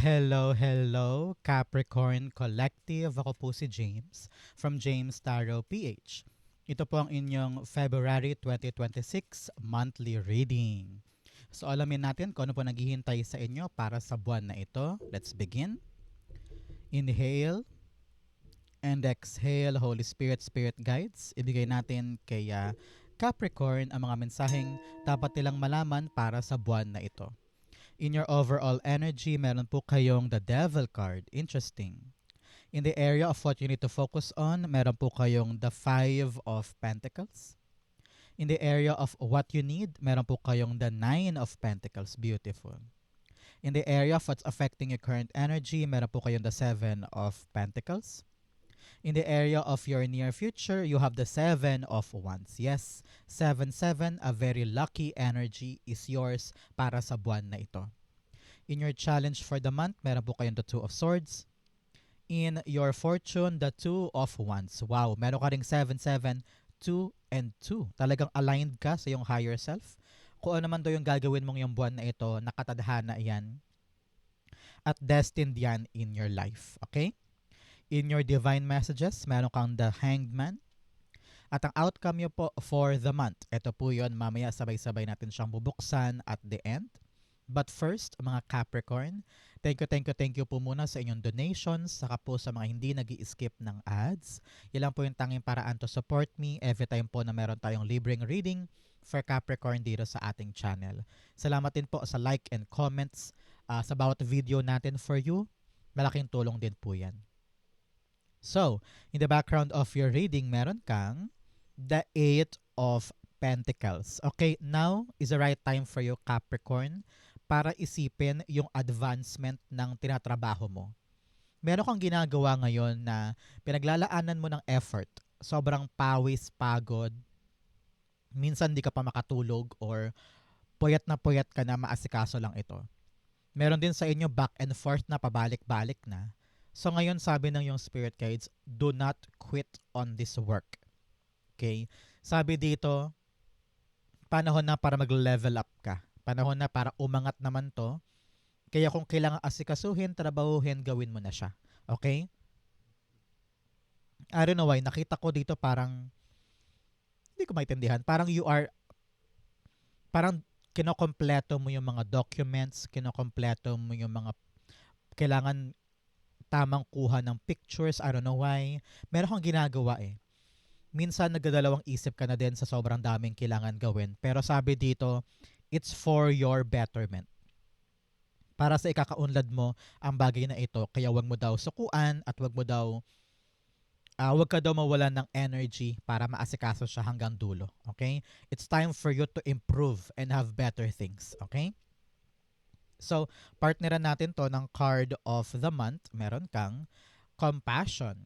Hello, Capricorn Collective. Ako po si James from James Tarot PH. Ito po ang inyong February 2026 monthly reading. So alamin natin kung ano po naghihintay sa inyo para sa buwan na ito. Let's begin. Inhale and exhale, Holy Spirit, Spirit Guides. Ibigay natin kay Capricorn ang mga mensaheng dapat nilang malaman para sa buwan na ito. In your overall energy, meron po kayong the Devil card. Interesting. In the area of what you need to focus on, meron po kayong the Five of Pentacles. In the area of what you need, meron po kayong the Nine of Pentacles. Beautiful. In the area of what's affecting your current energy, meron po kayong the Seven of Pentacles. In the area of your near future, you have the Seven of Wands. Yes, 7-7, a very lucky energy is yours para sa buwan na ito. In your challenge for the month, meron po kayong the Two of Swords. In your fortune, the Two of Wands. Wow, meron ka ring 7-7, 2 and 2. Talagang aligned ka sa iyong higher self. Kung ano man daw yung gagawin mong yung buwan na ito, nakatadhana yan. At destined yan in your life. Okay? In your divine messages, meron kang the Hanged Man. At ang outcome nyo po for the month, ito po yun, mamaya sabay-sabay natin siyang bubuksan at the end. But first, mga Capricorn, thank you po muna sa inyong donations, saka po sa mga hindi nag-i-skip ng ads. Yan lang po yung tanging paraan to support me every time po na meron tayong libreng reading for Capricorn dito sa ating channel. Salamat din po sa like and comments sa bawat video natin for you. Malaking tulong din po yan. So, in the background of your reading, meron kang the Eight of Pentacles. Okay, now is the right time for you, Capricorn, para isipin yung advancement ng tinatrabaho mo. Meron kang ginagawa ngayon na pinaglalaanan mo ng effort. Sobrang pawis, pagod. Minsan di ka pa makatulog or puyat ka na maasikaso lang ito. Meron din sa inyo back and forth na pabalik-balik na. So ngayon sabi ng yung spirit guides, do not quit on this work. Okay? Sabi dito, panahon na para mag-level up ka. Panahon na para umangat naman to. Kaya kung kailangan asikasuhin, trabahuhin, gawin mo na siya. Okay? I don't know why, nakita ko dito parang, hindi ko maintindihan, parang parang kinokompleto mo yung mga documents, kinokompleto mo yung mga kailangan tamang kuha ng pictures, I don't know why. Meron kang ginagawa eh. Minsan nagdadalawang isip ka na din sa sobrang daming kailangan gawin. Pero sabi dito, it's for your betterment. Para sa ikakaunlad mo ang bagay na ito. Kaya wag mo daw sukuan at wag ka daw mawalan ng energy para maasikaso siya hanggang dulo. Okay? It's time for you to improve and have better things. Okay? So, partneran natin to ng card of the month. Meron kang compassion.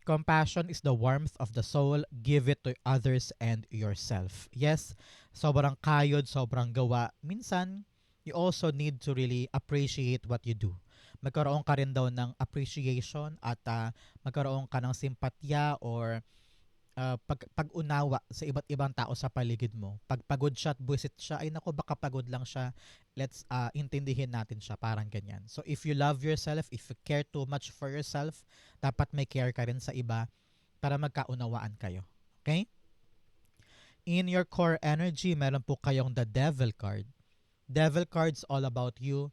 Compassion is the warmth of the soul. Give it to others and yourself. Yes, sobrang kayod, sobrang gawa. Minsan, you also need to really appreciate what you do. Magkaroon ka rin daw ng appreciation at magkaroon ka ng simpatya or pag-unawa sa iba't ibang tao sa paligid mo. Pag pagod siya at buwisit siya, ay naku, baka pagod lang siya. Let's intindihin natin siya, parang ganyan. So if you love yourself, if you care too much for yourself, dapat may care ka rin sa iba para magkaunawaan kayo. Okay? In your core energy, meron po kayong the Devil card. Devil card's all about you.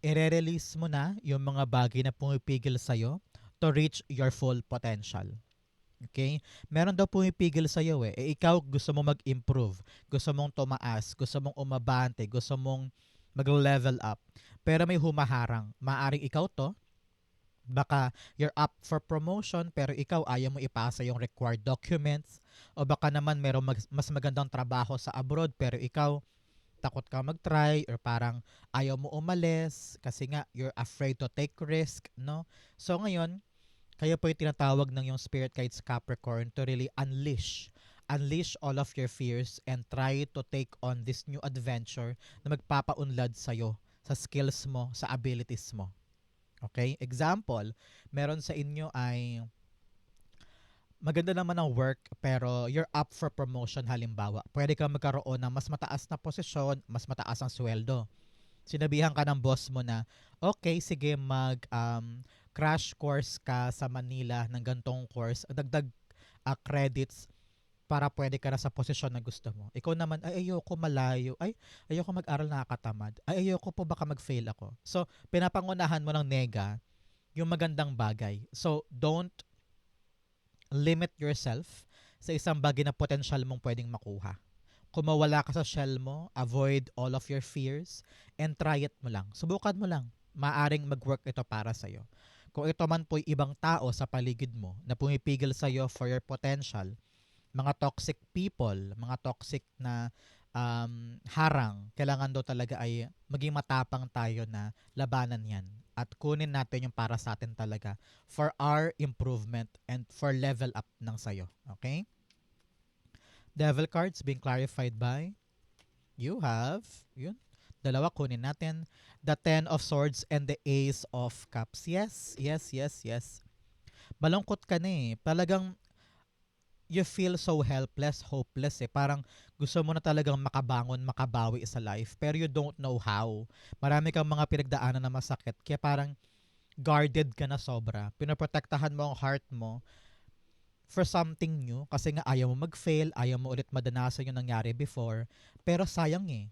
I-release mo na yung mga bagay na pumipigil sa'yo to reach your full potential. Okay? Meron daw pumipigil sa iyo eh. Ikaw gusto mong mag-improve, gusto mong tumaas, gusto mong umabante, gusto mong mag-level up. Pero may humaharang. Maaring ikaw to, baka you're up for promotion pero ikaw ayaw mo ipasa yung required documents o baka naman merong mas magandang trabaho sa abroad pero ikaw takot ka mag-try or parang ayaw mo umalis kasi nga you're afraid to take risk, no? So ngayon, kaya po yung tinatawag ng yung spirit guides Capricorn to really unleash all of your fears and try to take on this new adventure na magpapaunlad sa'yo, sa skills mo, sa abilities mo. Okay? Example, meron sa inyo ay maganda naman ang work pero you're up for promotion halimbawa. Pwede kang magkaroon ng mas mataas na posisyon, mas mataas ang sweldo. Sinabihan ka ng boss mo na, okay, sige, crash course ka sa Manila ng gantong course, dagdag credits para pwede ka na sa posisyon na gusto mo. Ikaw naman, ay ayoko malayo, ay ayoko mag-aral nakakatamad, ay ayoko po baka mag-fail ako. So, pinapangunahan mo ng nega yung magandang bagay. So, don't limit yourself sa isang bagay na potential mong pwedeng makuha. Kung mawala ka sa shell mo, avoid all of your fears and try it mo lang. Subukan mo lang. Maaring mag-work ito para sa'yo. Kung ito man po'y ibang tao sa paligid mo na pumipigil sa'yo for your potential, mga toxic people, mga toxic na harang, kailangan daw talaga ay maging matapang tayo na labanan yan at kunin natin yung para sa atin talaga for our improvement and for level up ng sayo. Okay? Devil cards being clarified by you have, yun, dalawa kunin natin. The Ten of Swords and the Ace of Cups. Yes, yes, yes, yes. Malungkot ka na eh. Talagang you feel so helpless, hopeless eh. Parang gusto mo na talagang makabangon, makabawi sa life, pero you don't know how. Marami kang mga pinagdaanan na masakit, kaya parang guarded ka na sobra. Pinoprotektahan mo ang heart mo for something new kasi nga ayaw mo mag-fail, ayaw mo ulit madanasan yung nangyari before. Pero sayang eh.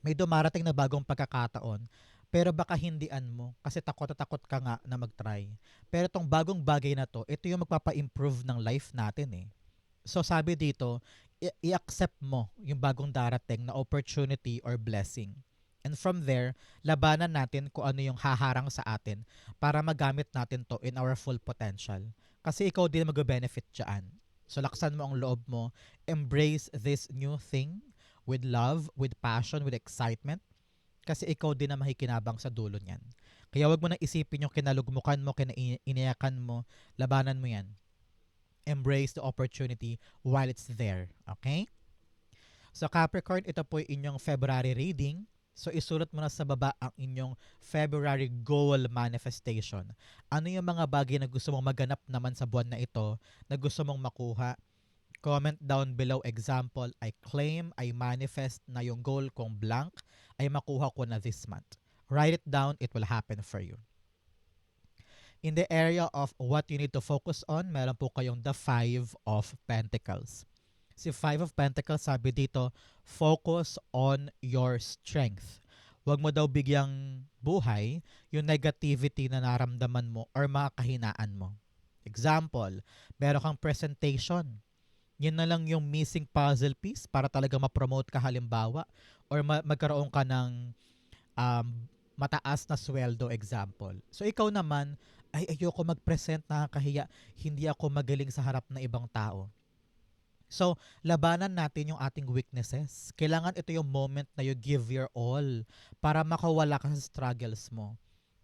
May dumarating na bagong pagkakataon pero baka hindian mo kasi takot na takot ka nga na mag-try. Pero tong bagong bagay na to, ito yung magpapa-improve ng life natin eh. So sabi dito, i-accept mo yung bagong darating na opportunity or blessing. And from there, labanan natin kung ano yung haharang sa atin para magamit natin to in our full potential. Kasi ikaw din mag-benefit dyan. So laksan mo ang loob mo, embrace this new thing with love, with passion, with excitement. Kasi ikaw din na makikinabang sa dulo niyan. Kaya wag mo na isipin yung kinalugmukan mo, kinainiyakan mo, labanan mo yan. Embrace the opportunity while it's there. Okay? So Capricorn, ito po yung inyong February reading. So isulat mo na sa baba ang inyong February goal manifestation. Ano yung mga bagay na gusto mong maganap naman sa buwan na ito na gusto mong makuha? Comment down below. Example, I claim, I manifest na yung goal kong blank ay makuha ko na this month. Write it down, it will happen for you. In the area of what you need to focus on, meron po kayong the Five of Pentacles. Si Five of Pentacles, sabi dito, focus on your strength. Huwag mo daw bigyang buhay yung negativity na naramdaman mo or mga kahinaan mo. Example, meron kang presentation. Yun na lang yung missing puzzle piece para talaga ma-promote ka halimbawa or magkaroon ka ng um, mataas na sweldo example. So ikaw naman, ay ayoko mag-present, nakakahiya, hindi ako magaling sa harap ng ibang tao. So, labanan natin yung ating weaknesses. Kailangan ito yung moment na you give your all para makawala ka sa struggles mo.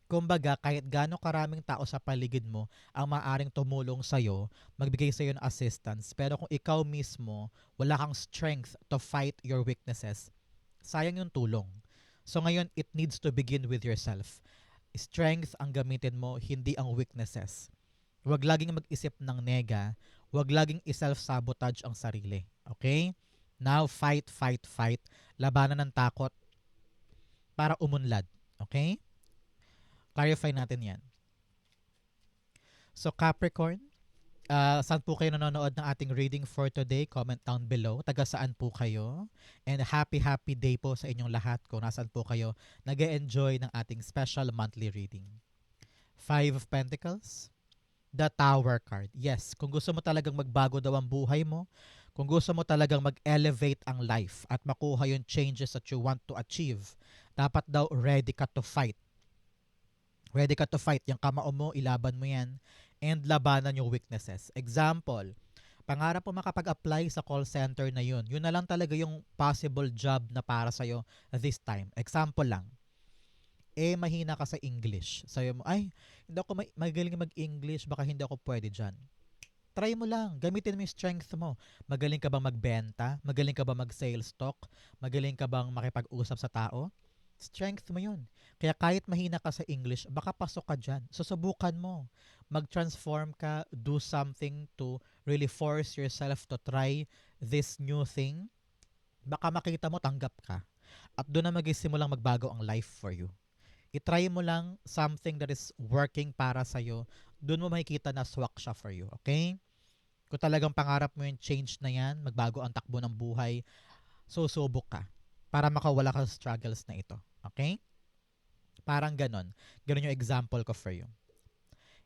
Kumbaga, kahit gaano karaming tao sa paligid mo ang maaring tumulong sa'yo, magbigay sa'yo ng assistance, pero kung ikaw mismo, wala kang strength to fight your weaknesses, sayang yung tulong. So ngayon, it needs to begin with yourself. Strength ang gamitin mo, hindi ang weaknesses. Huwag laging mag-isip ng nega. Huwag laging i-self-sabotage ang sarili. Okay? Now, fight, fight, fight. Labanan ng takot para umunlad. Okay? Clarify natin yan. So, Capricorn, saan po kayo nanonood ng ating reading for today? Comment down below. Taga saan po kayo? And happy day po sa inyong lahat kung nasaan po kayo nag-enjoy ng ating special monthly reading. Five of Pentacles. The Tower card. Yes, kung gusto mo talagang magbago daw ang buhay mo, kung gusto mo talagang mag-elevate ang life at makuha yung changes that you want to achieve, dapat daw ready ka to fight. Ready ka to fight. Yung kamao mo, ilaban mo yan and labanan yung weaknesses. Example, pangarap mo makapag-apply sa call center na yun. Yun na lang talaga yung possible job na para sa'yo this time. Example lang, mahina ka sa English. Sabi mo, ay, hindi ako magaling mag-English, baka hindi ako pwede dyan. Try mo lang. Gamitin mo yung strength mo. Magaling ka bang magbenta? Magaling ka bang mag-sales talk? Magaling ka bang makipag-usap sa tao? Strength mo yun. Kaya kahit mahina ka sa English, baka pasok ka dyan. Susubukan mo. Mag-transform ka, do something to really force yourself to try this new thing. Baka makita mo, tanggap ka. at doon na magsimulang magbago ang life for you. I-try mo lang something that is working para sa'yo. Doon mo makikita na swak siya for you. Okay? Kung talagang pangarap mo yung change na yan, magbago ang takbo ng buhay, susubok ka para makawala ka sa struggles na ito. Okay? Parang ganon. Ganon yung example ko for you.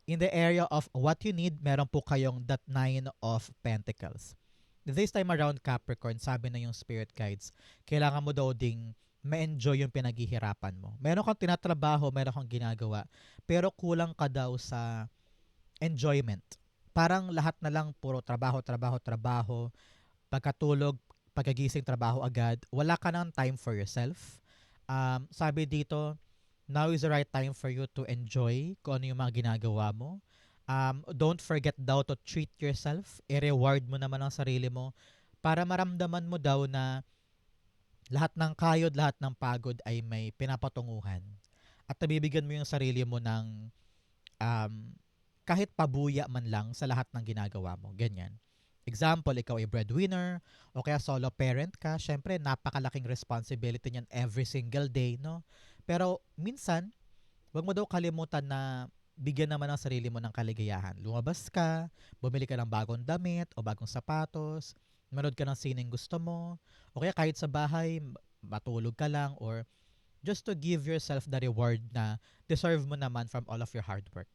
In the area of what you need, meron po kayong that Nine of Pentacles. This time around, Capricorn, sabi na yung spirit guides, kailangan mo daw ding ma-enjoy yung pinaghihirapan mo. Meron kang tinatrabaho, meron kang ginagawa, pero kulang ka daw sa enjoyment. Parang lahat na lang puro trabaho, trabaho, trabaho, pagkatulog, pagkagising, trabaho agad. Wala ka ng time for yourself. Sabi dito, now is the right time for you to enjoy kung ano yung mga ginagawa mo. Don't forget daw to treat yourself. I-reward mo naman ang sarili mo para maramdaman mo daw na lahat ng kayod, lahat ng pagod ay may pinapatunguhan. At nabibigyan mo yung sarili mo ng um, kahit pabuya man lang sa lahat ng ginagawa mo. Ganyan. Example, ikaw ay breadwinner o kaya solo parent ka. Syempre, napakalaking responsibility niyan every single day, no? Pero minsan, wag mo daw kalimutan na bigyan naman ang sarili mo ng kaligayahan. Lumabas ka, bumili ka ng bagong damit o bagong sapatos, manood ka ng sineng gusto mo, o kaya kahit sa bahay, matulog ka lang or just to give yourself the reward na deserve mo naman from all of your hard work.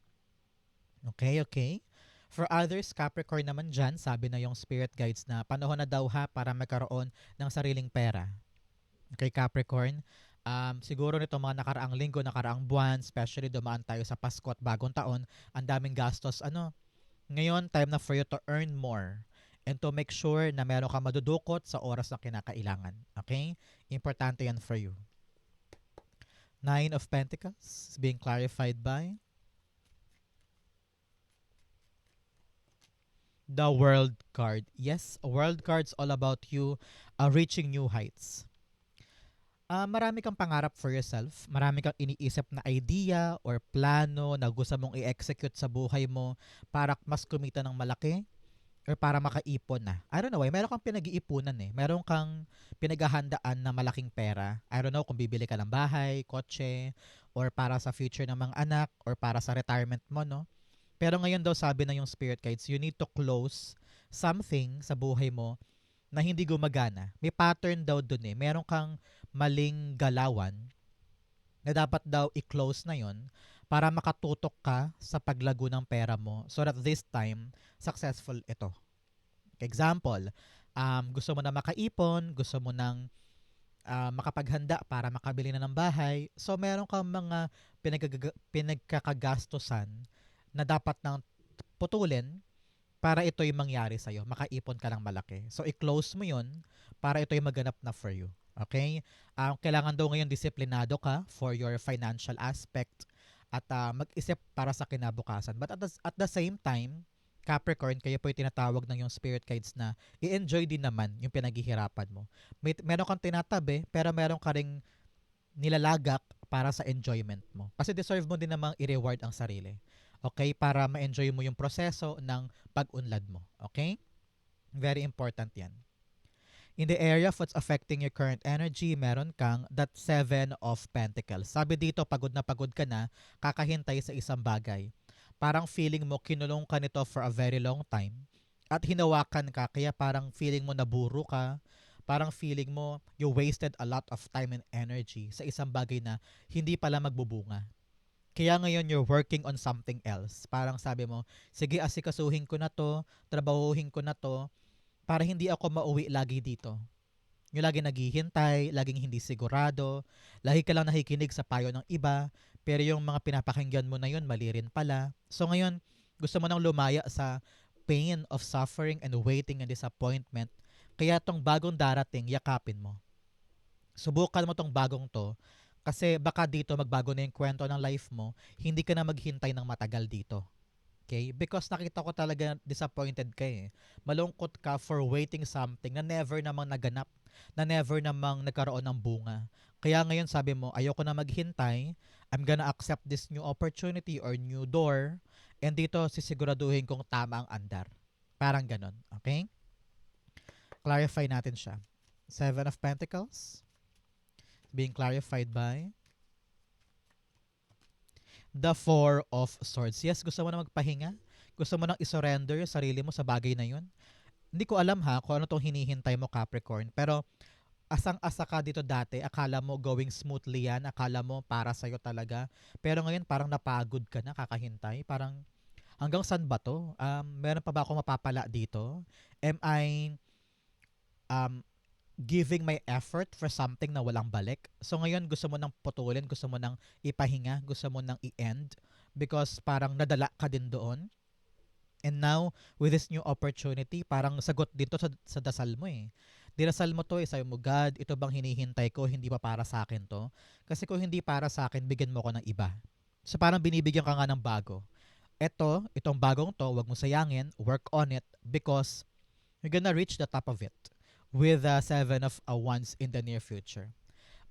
Okay, okay. For others, Capricorn naman dyan, sabi na yung spirit guides na panahon na daw ha para magkaroon ng sariling pera. Okay, Capricorn. Siguro nito mga nakaraang linggo, nakaraang buwan, especially dumaan tayo sa Pasko at Bagong Taon, ang daming gastos. Ngayon, time na for you to earn more and to make sure na meron ka madudukot sa oras na kinakailangan. Okay? Importante yan for you. Nine of Pentacles is being clarified by the World card. Yes, World card's all about you reaching new heights. Marami kang pangarap for yourself, marami kang iniisip na idea or plano na gusto mong i-execute sa buhay mo para mas kumita ng malaki or para makaipon na. I don't know, meron kang pinag-iipunan eh. Meron kang pinaghahandaan na malaking pera. I don't know kung bibili ka ng bahay, kotse, or para sa future ng mga anak, or para sa retirement mo, no? Pero ngayon daw sabi na yung spirit guides, you need to close something sa buhay mo na hindi gumagana. May pattern daw dun eh. Meron kang maling galawan na dapat daw i-close na yon para makatutok ka sa paglago ng pera mo so that this time, successful ito. Example, gusto mo na makaipon, gusto mo nang makapaghanda para makabili na ng bahay. So, meron kang mga pinagkakagastusan na dapat nang putulin para ito'y mangyari sa'yo. Makaipon ka ng malaki. So, i-close mo yun para ito'y maganap na for you. Okay? Kailangan daw ngayon disiplinado ka for your financial aspect at mag-isip para sa kinabukasan. But at the same time, Capricorn, kayo po yung tinatawag ng yung spirit guides na i-enjoy din naman yung pinaghihirapan mo. Meron kang tinatabi, pero meron ka ring nilalagak para sa enjoyment mo. Kasi deserve mo din namang i-reward ang sarili. Okay? Para ma-enjoy mo yung proseso ng pag-unlad mo. Okay? Very important yan. In the area of what's affecting your current energy, meron kang that Seven of Pentacles. Sabi dito, pagod ka na, kakahintay sa isang bagay. Parang feeling mo, kinulong ka nito for a very long time at hinawakan ka, kaya parang feeling mo naburo ka, parang feeling mo you wasted a lot of time and energy sa isang bagay na hindi pala magbubunga. Kaya ngayon you're working on something else. Parang sabi mo, sige asikasuhin ko na to, trabahuhin ko na to, para hindi ako mauwi lagi dito. Yung lagi naghihintay, laging hindi sigurado, lagi ka lang nakikinig sa payo ng iba, pero yung mga pinapakinggan mo na yun, mali rin pala. So ngayon, gusto mo nang lumaya sa pain of suffering and waiting and disappointment. Kaya tong bagong darating, yakapin mo. Subukan mo tong bagong to, kasi baka dito magbago na yung kwento ng life mo, hindi ka na maghintay ng matagal dito. Okay? Because nakita ko talaga disappointed ka eh. Malungkot ka for waiting something na never namang naganap, na never namang nagkaroon ng bunga. Kaya ngayon sabi mo, ayoko na maghintay, I'm gonna accept this new opportunity or new door, and dito sisiguraduhin kong tama ang andar. Parang ganon. Okay? Clarify natin siya. Seven of Pentacles being clarified by the Four of Swords. Yes, gusto mo na magpahinga? Gusto mo nang isurrender yung sarili mo sa bagay na yun? Hindi ko alam ha kung ano tong hinihintay mo, Capricorn. Pero asang-asa ka dito dati. Akala mo going smoothly yan. Akala mo para sa'yo talaga. Pero ngayon parang napagod ka na kakahintay. Parang hanggang saan ba to? Meron pa ba ako mapapala dito? Am I um, giving my effort for something na walang balik? So ngayon gusto mo nang putulin, gusto mo nang ipahinga, gusto mo nang i-end because parang nadala ka din doon. And now, with this new opportunity, parang sagot dito sa dasal mo eh. Dinasal mo to eh, sabi mo, God, ito bang hinihintay ko, hindi pa para sa akin to? Kasi kung hindi para sa akin, bigyan mo ko ng iba. So parang binibigyan ka nga ng bago. Itong bagong to, wag mo sayangin, work on it because you're gonna reach the top of it with the Seven of Wands in the near future.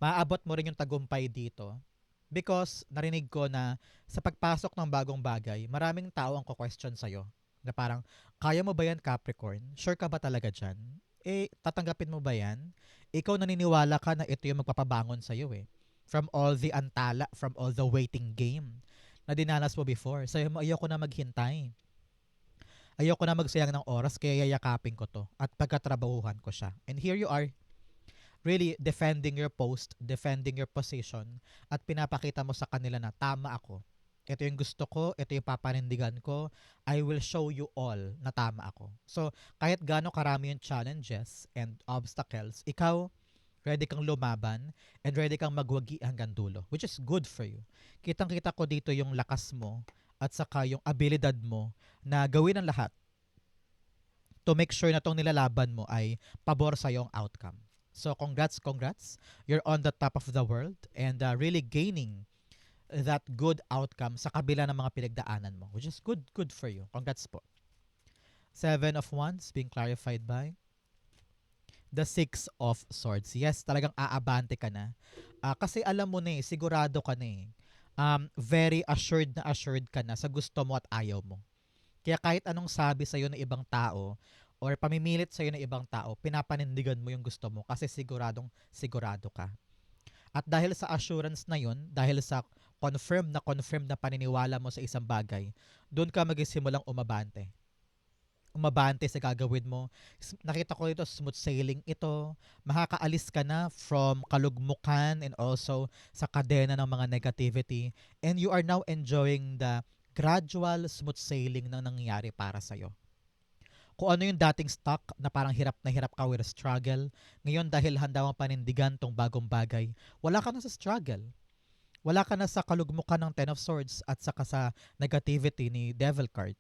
Maaabot mo rin yung tagumpay dito because narinig ko na sa pagpasok ng bagong bagay, maraming tao ang ko-question sa'yo na parang, kaya mo ba yan Capricorn? Sure ka ba talaga dyan? Eh, tatanggapin mo ba yan? Ikaw naniniwala ka na ito yung magpapabangon sa'yo eh. From all the antala, from all the waiting game na dinanas mo before. Sa'yo mo, ayoko na maghintay. Ayoko na magsayang ng oras kaya yayakapin ko to at pagkatrabahuhan ko siya. And here you are, really defending your post, defending your position at pinapakita mo sa kanila na tama ako. Ito yung gusto ko, ito yung papanindigan ko. I will show you all na tama ako. So, kahit gaano karami yung challenges and obstacles, ikaw, ready kang lumaban and ready kang magwagi hanggang dulo, which is good for you. Kitang-kita ko dito yung lakas mo at saka yung abilidad mo na gawin ang lahat to make sure na tong nilalaban mo ay pabor sa yung outcome. So congrats. You're on the top of the world and really gaining that good outcome sa kabila ng mga pinagdaanan mo, which is good for you. Congrats po. Seven of Wands being clarified by the Six of Swords. Yes, talagang aabante ka na. Kasi alam mo na eh, sigurado ka na eh. Very assured ka na sa gusto mo at ayaw mo. Kaya kahit anong sabi sa'yo ng ibang tao or pamimilit sa'yo ng ibang tao, pinapanindigan mo yung gusto mo kasi siguradong sigurado ka. At dahil sa assurance na yun, dahil sa confirm na paniniwala mo sa isang bagay, doon ka magsimulang umabante. Umabante sa gagawin mo. Nakita ko dito, smooth sailing ito. Makakaalis ka na from kalugmukan and also sa kadena ng mga negativity. And you are now enjoying the gradual smooth sailing na nangyayari para sa'yo. Kung ano yung dating stuck na parang hirap na hirap ka with a struggle, ngayon dahil handa mong panindigan tong bagong bagay, wala ka na sa struggle. Wala ka na sa kalugmukan ng Ten of Swords at saka sa negativity ni Devil card.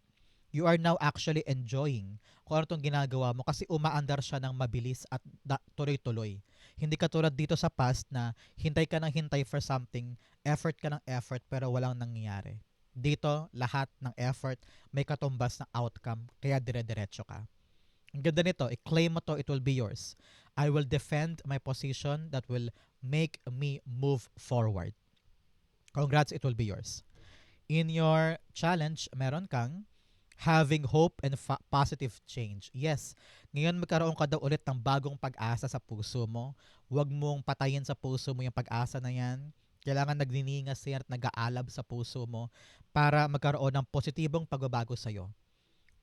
You are now actually enjoying kung ano itong ginagawa mo kasi umaandar siya ng mabilis at tuloy-tuloy. Hindi katulad dito sa past na hintay ka ng hintay for something, effort ka ng effort pero walang nangyayari. Dito, lahat ng effort may katumbas na outcome kaya dire-diretso ka. Ang ganda nito, i-claim mo to, it will be yours. I will defend my position that will make me move forward. Congrats, it will be yours. In your challenge, meron kang having hope and positive change. Yes, ngayon magkaroon ka daw ulit ng bagong pag-asa sa puso mo. Huwag mong patayin sa puso mo yung pag-asa na yan. Kailangan nagniningas yan at nag-aalab sa puso mo para magkaroon ng positibong pagbabago sa'yo.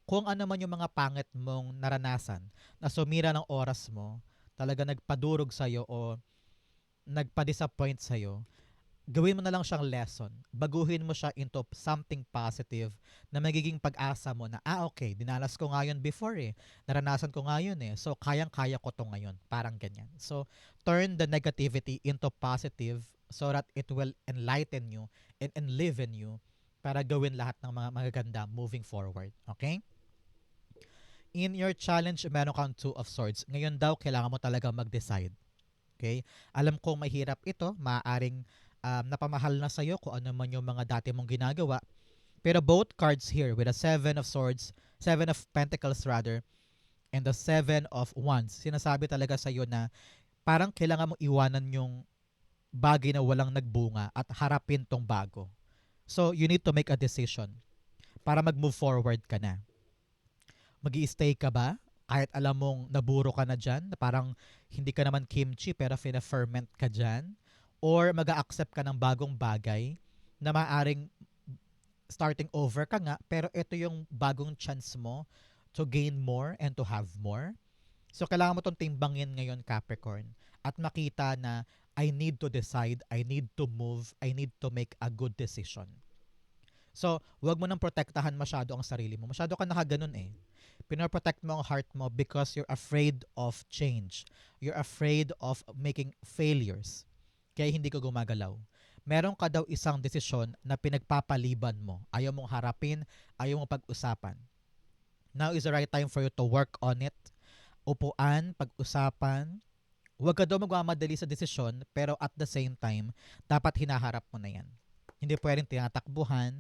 Kung ano man yung mga pangit mong naranasan na sumira ng oras mo, talaga nagpadurog sa'yo o nagpa-disappoint sa'yo, gawin mo na lang siyang lesson. Baguhin mo siya into something positive na magiging pag-asa mo na, okay, dinalas ko nga yun before eh. Naranasan ko nga yun eh. So, kayang-kaya ko to ngayon. Parang ganyan. So, turn the negativity into positive so that it will enlighten you and enliven you para gawin lahat ng mga magaganda moving forward. Okay? In your challenge, meron kang Two of Swords. Ngayon daw, kailangan mo talaga mag-decide. Okay? Alam kong mahirap ito. Maaaring napamahal na sa'yo kung ano man yung mga dati mong ginagawa. Pero both cards here with the Seven of Swords, Seven of Pentacles rather, and the Seven of Wands, sinasabi talaga sa'yo na parang kailangan mong iwanan yung bagay na walang nagbunga at harapin tong bago. So, you need to make a decision para mag-move forward ka na. Mag-i-stay ka ba? Kahit alam mong naburo ka na dyan, na parang hindi ka naman kimchi pero fina-ferment ka dyan? or mag-a-accept ka ng bagong bagay na maaring starting over ka nga, pero ito yung bagong chance mo to gain more and to have more. So, kailangan mo itong timbangin ngayon, Capricorn, at makita na I need to decide, I need to move, I need to make a good decision. So, wag mo nang protektahan masyado ang sarili mo. Masyado ka nakaganon eh. Pinoprotect mo ang heart mo because you're afraid of change. You're afraid of making failures. Kaya hindi ka gumagalaw. Meron ka daw isang desisyon na pinagpapaliban mo. Ayaw mong harapin, ayaw mong pag-usapan. Now is the right time for you to work on it. Upuan, pag-usapan. Huwag ka daw magmamadali sa desisyon, pero at the same time, dapat hinaharap mo na yan. Hindi pwedeng tinatakbuhan,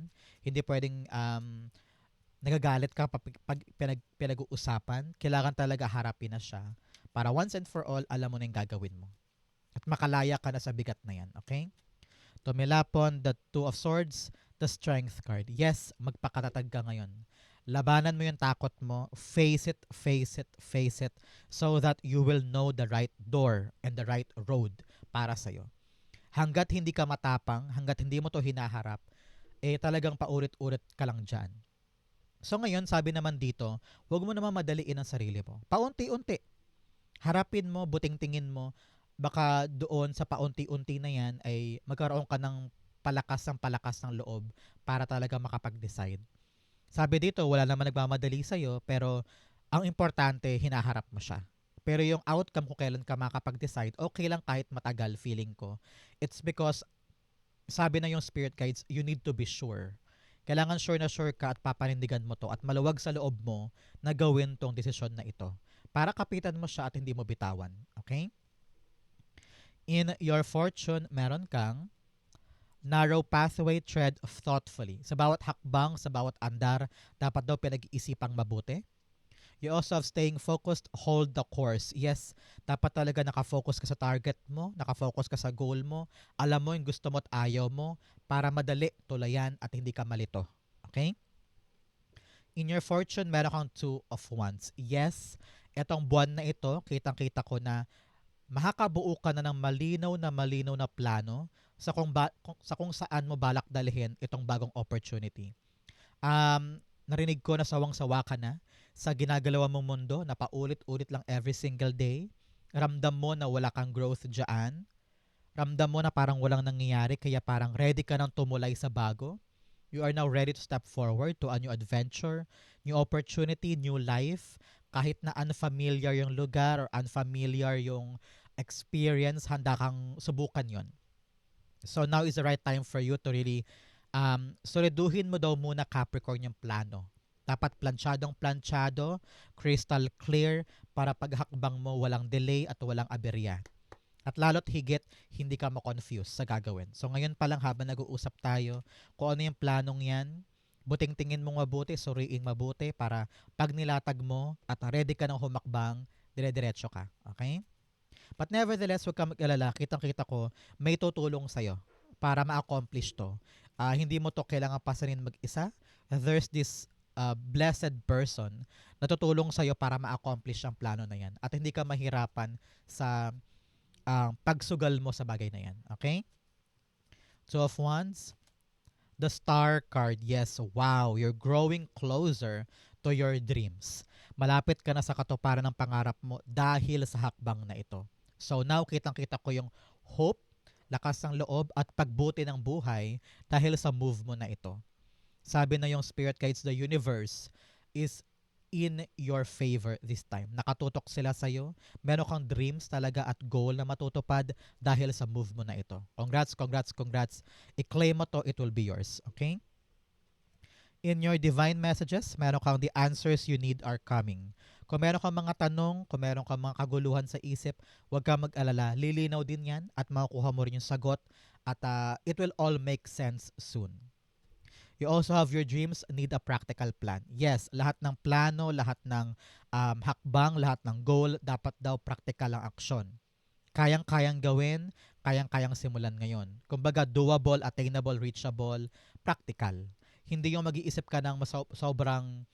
hindi pwedeng nagagalit ka pag pinag-uusapan. Kailangan talaga harapin na siya para once and for all, alam mo na yung gagawin mo. At makalaya ka na sa bigat na yan, okay? Tumilapon, the Two of Swords, the Strength card. Yes, magpakatatag ka ngayon. Labanan mo yung takot mo. Face it, face it, face it so that you will know the right door and the right road para sa'yo. Hanggat hindi ka matapang, hanggat hindi mo to hinaharap, eh talagang paulit-ulit ka lang dyan. So ngayon, sabi naman dito, huwag mo naman madaliin ang sarili mo. Paunti-unti. Harapin mo, buting tingin mo, baka doon sa paunti-unti na yan ay magkaroon ka ng palakas ng loob para talaga makapag-decide. Sabi dito, wala naman nagmamadali sa'yo, pero ang importante, hinaharap mo siya. Pero yung outcome kung kailan ka makapag-decide, okay lang kahit matagal, feeling ko. It's because, sabi na yung spirit guides, you need to be sure. Kailangan sure na sure ka at papanindigan mo to at maluwag sa loob mo na gawin tong desisyon na ito. Para kapitan mo siya at hindi mo bitawan. Okay? In your fortune, meron kang narrow pathway, tread thoughtfully. Sa bawat hakbang, sa bawat andar, dapat daw pinag-iisipang mabuti. You also have staying focused, hold the course. Yes, dapat talaga nakafocus ka sa target mo, nakafocus ka sa goal mo, alam mo yung gusto mo at ayaw mo para madali tulayan at hindi ka malito. Okay? In your fortune, meron kang Two of Wands. Yes, etong buwan na ito, kitang-kita ko na makakabuo ka na ng malinaw na plano sa kung saan mo balak dalhin itong bagong opportunity. Narinig ko na sawang-sawa ka na sa ginagalawa mong mundo na paulit-ulit lang every single day. Ramdam mo na wala kang growth dyan. Ramdam mo na parang walang nangyayari kaya parang ready ka nang tumulay sa bago. You are now ready to step forward to a new adventure, new opportunity, new life. Kahit na unfamiliar yung lugar or unfamiliar yung experience, handa kang subukan yon. So now is the right time for you to really soliduhin mo daw muna, Capricorn, yung plano. Dapat planchadong-planchado, crystal clear, para paghakbang mo walang delay at walang aberya. At lalo't higit, hindi ka ma-confuse sa gagawin. So ngayon pa lang habang nag-uusap tayo, kung ano yung planong yan, buting tingin mo mabuti, suriin mabuti para pag nilatag mo at ready ka ng humakbang, dire-diretso ka. Okay? But nevertheless, huwag ka mag-alala. Kitang-kita ko, may tutulong sa'yo para ma-accomplish to. Hindi mo to kailangan pasanin mag-isa. There's this blessed person na tutulong sa'yo para ma-accomplish ang plano na yan. At hindi ka mahirapan sa pagsugal mo sa bagay na yan. Okay? Two of Wands. The Star card. Yes, wow. You're growing closer to your dreams. Malapit ka na sa katuparan ng pangarap mo dahil sa hakbang na ito. So now, kitang-kita ko yung hope, lakas ng loob, at pagbuti ng buhay dahil sa move mo na ito. Sabi na yung spirit guides, the universe is in your favor this time. Nakatutok sila sa'yo. Meron kang dreams talaga at goal na matutupad dahil sa move mo na ito. Congrats, congrats, congrats. I-claim mo to, it will be yours. Okay? In your divine messages, meron kang the answers you need are coming. Kung meron kang mga tanong, kung meron kang mga kaguluhan sa isip, huwag kang mag-alala. Lilinaw din yan at makukuha mo rin yung sagot at it will all make sense soon. You also have your dreams need a practical plan. Yes, lahat ng plano, lahat ng hakbang, lahat ng goal, dapat daw practical ang aksyon. Kayang-kayang gawin, kayang-kayang simulan ngayon. Kumbaga, doable, attainable, reachable, practical. Hindi yung mag-iisip ka ng sobrang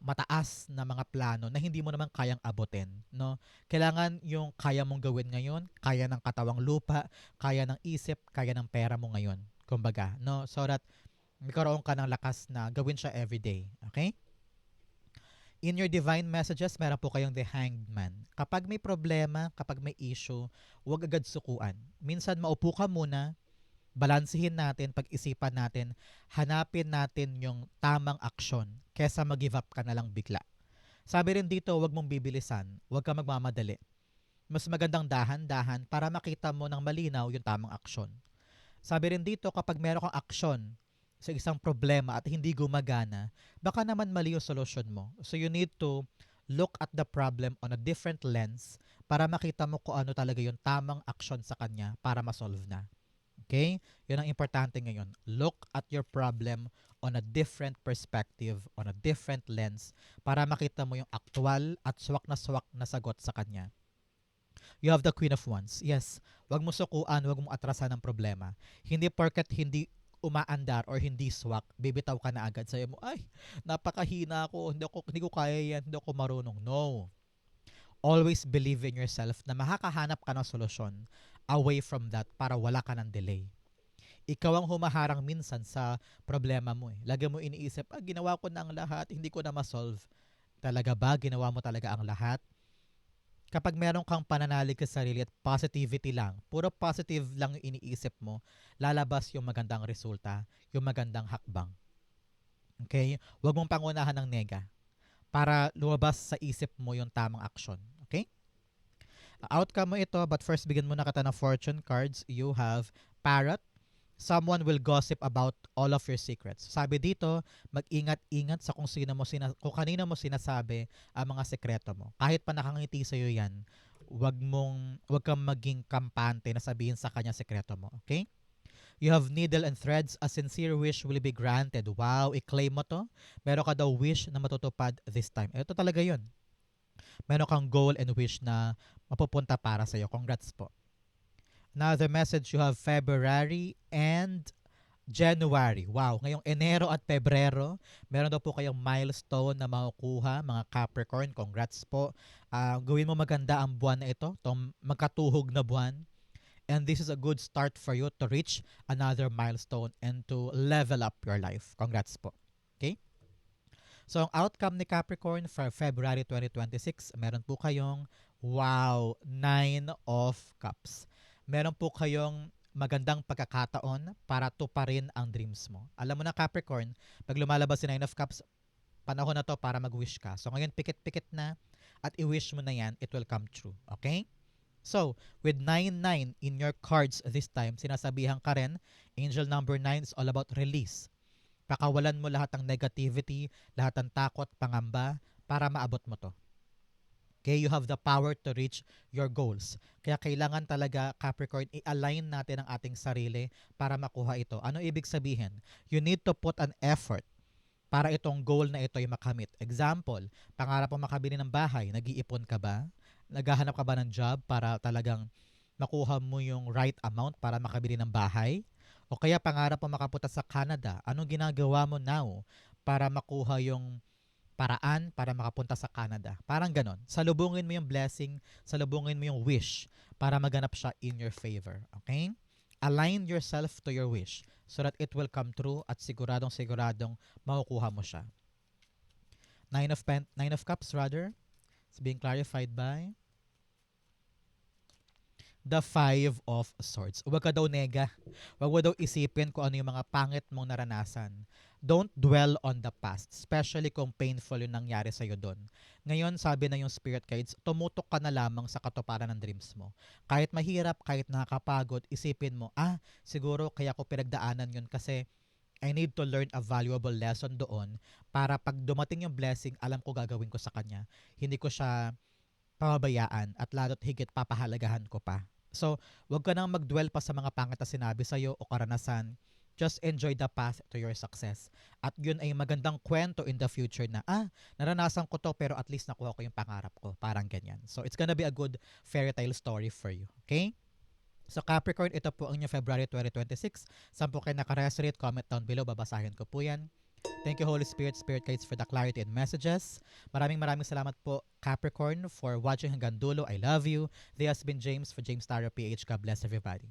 mataas na mga plano na hindi mo naman kayang abutin, no? Kailangan yung kaya mong gawin ngayon, kaya ng katawang lupa, kaya ng isip, kaya ng pera mo ngayon. Kumbaga, no? So that magkaroon ka ng lakas na gawin siya everyday. Okay? In your divine messages, meron po kayong the hanged man. Kapag may problema, kapag may issue, huwag agad sukuan. Minsan maupo ka muna, balansehin natin, pag-isipan natin, hanapin natin yung tamang aksyon kesa mag-give up ka na lang bigla. Sabi rin dito, huwag mong bibilisan, huwag ka magmamadali. Mas magandang dahan-dahan para makita mo ng malinaw yung tamang aksyon. Sabi rin dito, kapag meron kang aksyon sa isang problema at hindi gumagana, baka naman mali yung solusyon mo. So you need to look at the problem on a different lens para makita mo kung ano talaga yung tamang aksyon sa kanya para ma-solve na. Okay? Yun ang importante ngayon. Look at your problem on a different perspective, on a different lens para makita mo yung actual at swak na sagot sa kanya. You have the Queen of Wands. Yes, wag mo sukuan, wag mo atrasan ng problema. Hindi porket hindi umaandar or hindi swak, bibitaw ka na agad. Sabi mo, ay, napakahina ako, hindi ko kaya yan, hindi ako marunong. No. Always believe in yourself na makakahanap ka ng solusyon away from that para wala ka ng delay. Ikaw ang humaharang minsan sa problema mo eh. Lagi mo iniisip, ginawa ko na ang lahat, hindi ko na ma-solve. Talaga ba? Ginawa mo talaga ang lahat? Kapag meron kang pananalig sa sarili at positivity lang, puro positive lang yung iniisip mo, lalabas yung magandang resulta, yung magandang hakbang. Okay? Huwag mong pangunahan ng nega para lumabas sa isip mo yung tamang aksyon. Okay? Outcome mo ito, but first bigyan mo na kita ng fortune cards. You have Parrot. Someone will gossip about all of your secrets. Sabi dito, mag-ingat-ingat sa kung kanino mo sinasabi ang mga sekreto mo. Kahit pa nakangiti sa iyo 'yan, wag kang maging kampante na sabihin sa kanya sekreto mo, okay? You have needle and threads. A sincere wish will be granted. Wow, i-claim mo to. Meron ka daw wish na matutupad this time. Ito talaga 'yon. Meron kang goal and wish na mapupunta para sa iyo. Congrats po. Another message, you have February and January. Wow, ngayong Enero at Pebrero, meron daw po kayong milestone na makukuha, mga Capricorn. Congrats po. Gawin mo maganda ang buwan na ito, itong magkatuhog na buwan. And this is a good start for you to reach another milestone and to level up your life. Congrats po. Okay? So, ang outcome ni Capricorn for February 2026, meron po kayong, wow, 9 of Cups. Meron po kayong magandang pagkakataon para tuparin ang dreams mo. Alam mo na Capricorn, pag lumalabas si Nine of Cups, panahon na to para mag-wish ka. So ngayon, pikit-pikit na at i-wish mo na yan, it will come true. Okay? So, with 9-9 in your cards this time, sinasabihan ka rin, angel number 9 is all about release. Pakawalan mo lahat ng negativity, lahat ng takot, pangamba, para maabot mo to. Okay, you have the power to reach your goals. Kaya kailangan talaga, Capricorn, i-align natin ang ating sarili para makuha ito. Ano ibig sabihin? You need to put an effort para itong goal na ito ay makamit. Example, pangarap mo makabili ng bahay, nag-iipon ka ba? Naghahanap ka ba ng job para talagang makuha mo yung right amount para makabili ng bahay? O kaya pangarap mo makapunta sa Canada, anong ginagawa mo now para makuha yung paraan para makapunta sa Canada? Parang ganon. Salubungin mo yung blessing, salubungin mo yung wish para maganap siya in your favor. Okay? Align yourself to your wish so that it will come true at siguradong makukuha mo siya. Nine of Cups rather. It's being clarified by the Five of Swords. Huwag ka daw nega. Huwag mo daw isipin kung ano yung mga pangit mong naranasan. Don't dwell on the past, especially kung painful yung nangyari sa'yo doon. Ngayon, sabi na yung spirit guides, tumutok ka na lamang sa katuparan ng dreams mo. Kahit mahirap, kahit nakakapagod, isipin mo, siguro kaya ko pinagdaanan yun kasi I need to learn a valuable lesson doon para pag dumating yung blessing, alam ko gagawin ko sa kanya. Hindi ko siya pababayaan at lalo't higit papahalagahan ko pa. So, wag ka nang mag-dwell pa sa mga pangit na sinabi sa'yo o karanasan. Just enjoy the path to your success. At yun ay magandang kwento in the future na, naranasan ko to pero at least nakuha ko yung pangarap ko. Parang ganyan. So, it's gonna be a good fairy tale story for you. Okay? So Capricorn, ito po ang inyong February 2026. Saan po kayo nakaresonate? Comment down below. Babasahin ko po yan. Thank you, Holy Spirit, Spirit Guides, for the clarity and messages. Maraming salamat po, Capricorn, for watching hanggang dulo. I love you. This has been James for James Tarot PH. God bless everybody.